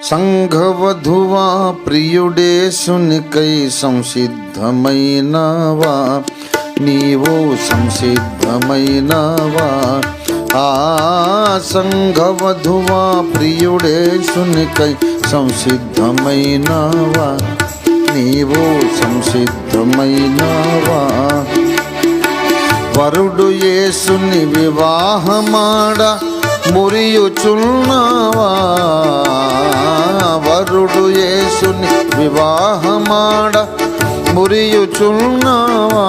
సంఘవధువా ప్రియుడేసునికై సంసిద్ధమైనవా, నీవు సంసిద్ధమైనవా. ఆ సంఘవధువా ప్రియుడేసునికై సంసిద్ధమైనవా, నీవు సంసిద్ధమైనవా. వరుడు యేసుని వివాహమాడ మురియుచున్నావా, వరుడు యేసుని వివాహమాడ మురియుచున్నావా.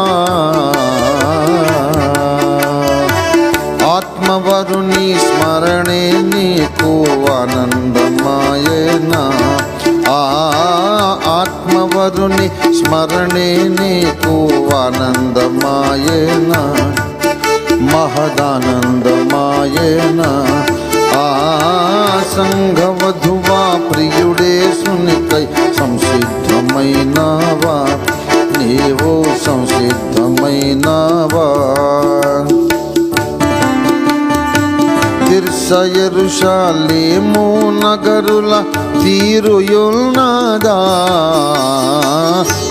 ఆత్మవరుని స్మరణే నీకు ఆనందమాయేనా, ఆత్మవరుని స్మరణే నీకు ఆనందమాయేనా, మహదానందమాయేనా. ఆ సంఘవధువా ప్రియుడేసునికై సంసిద్ధమైనవా, నీవు సంసిద్ధమైనవా. తిర్స యెరూషలేము నగరుల తీరుయుల్నాదా,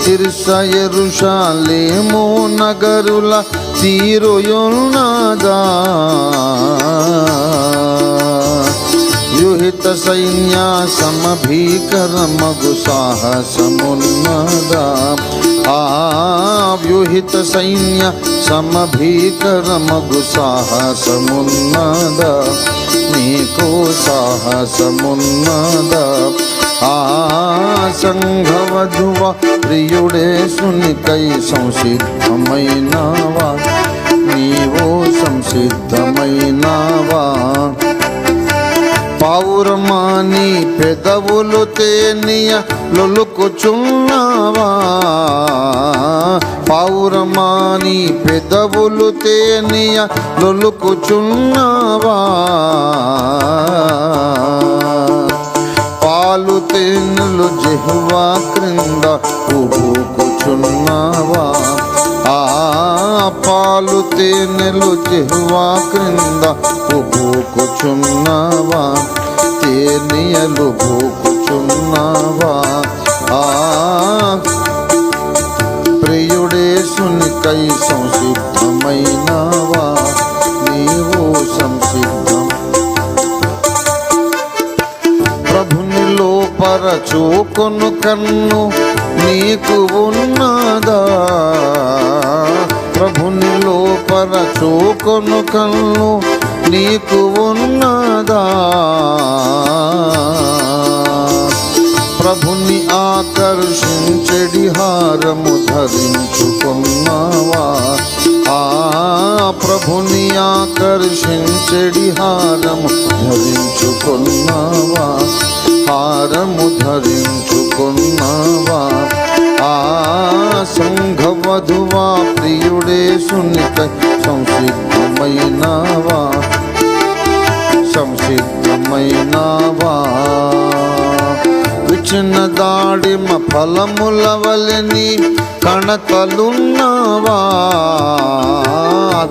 తిర్స యెరూషలేము నగరుల తీరుయుల్నాదా. వ్యూహిత సైన్య సమభీకరమగు సాహసమున్నదా, వ్యూహిత సైన్య సమభీకరమగు సాహసమున్నదా, నీకు సాహసమున్నదా. సంఘవధువ ప్రియుడేసునికై సంసిద్ధమైనవా, నీవు సంసిద్ధమైనవా. పౌరమాని పెదవులు తేనియ లొలుకుచున్నావా, పౌరమాని పెదవులు తేనియ లొలుకుచున్నావా. పాలు తేనెలు జిహ్వా క్రింద ఊపుకుచున్నావా, పాలు తేనెలు జిహ్వా క్రింద ఊపుకుచున్నావా, తేనియలు భూకుచున్నావా. ప్రియుడేసునికై సంసిద్ధమైనవా, నీవు సంసిద్ధం. ప్రభునిలో పరచూకొను కన్ను నీకు ఉన్నదా, ప్రభునిలో పరచూకొను కన్ను నీకు ఉన్నదా. ప్రభుని ఆకర్షించెడి హారము ధరించుకున్నావా, ప్రభుని ఆకర్షించెడి హారము ధరించుకున్నావా, హారము ధరించుకున్నావా. సంఘవధువా ప్రియుడేసునికై సంసిద్ధమైనవా, సంసిద్ధమైనవా. విచ్చిన దాడిమ ఫలముల వలెని కణతలున్నావా,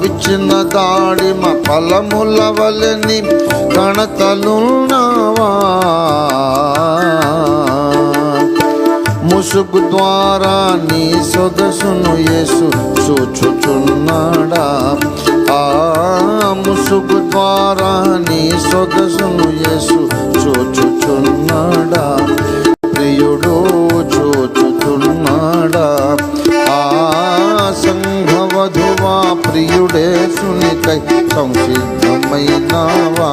విచ్చిన దాడిమ ఫలముల వలెని కణతలున్నావా. ముసుగు ద్వారా నీ సొగసును యేసు చూచుచున్నాడా, ముసుగు ద్వారా నీ సొగసును యేసు చూచుచున్నాడా, ప్రియుడు చూచుచున్నాడా. సంఘవధువా ప్రియుడేసునికై సంసిద్ధమైనవా,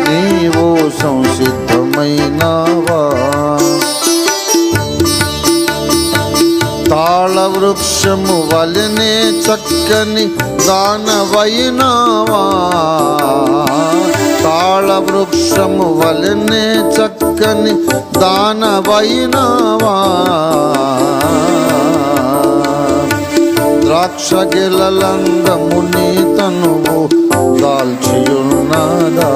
నీవు సంసిద్ధమైనవా. తాళ వృక్షము వలెనే చక్కని దానవైనవా, తాళ వృక్షము వలెనే చక్కని దానవైనవా. ద్రాక్ష గెలలందము నీ తనువు దాల్చియున్నదా,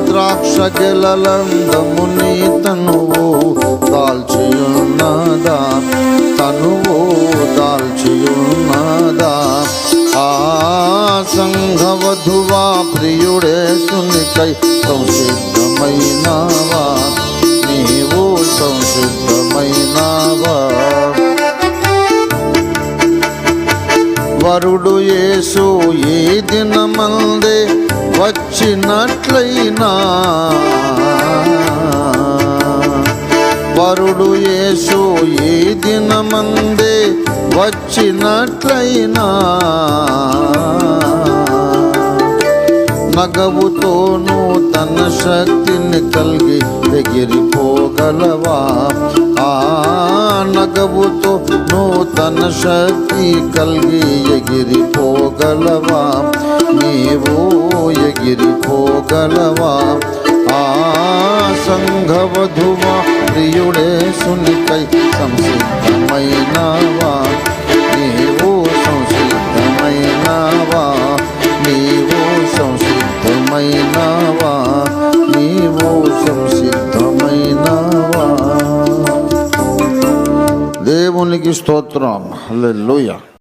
ద్రాక్ష గెలలందము నీ తనువు దాల్చియున్నదా, తనువు దాల్చియున్నదా. సంఘవధువా ప్రియుడేసునికై సంసిద్ధమైనవా, అయినా వరుడు యేసు ఈ దినమందే వచ్చినట్లయినా నగవుతోనూ తన శక్తిని కలిగి ఎగిరిపోగలవా ఆ నగవుతో నూతన శక్తి కలిగి ఎగిరిపోగలవా నీవు ఎగిరిపోగలవా ఆ సంఘవధువా ప్రియుడే సునికై సంసిద్ధమైనవా నీవు సంసిద్ధమైనవా నీవు సంసిద్ధమైనవా నీవు సంసిద్ధమైనవా దేవునికి స్తోత్రం హల్లెలూయా.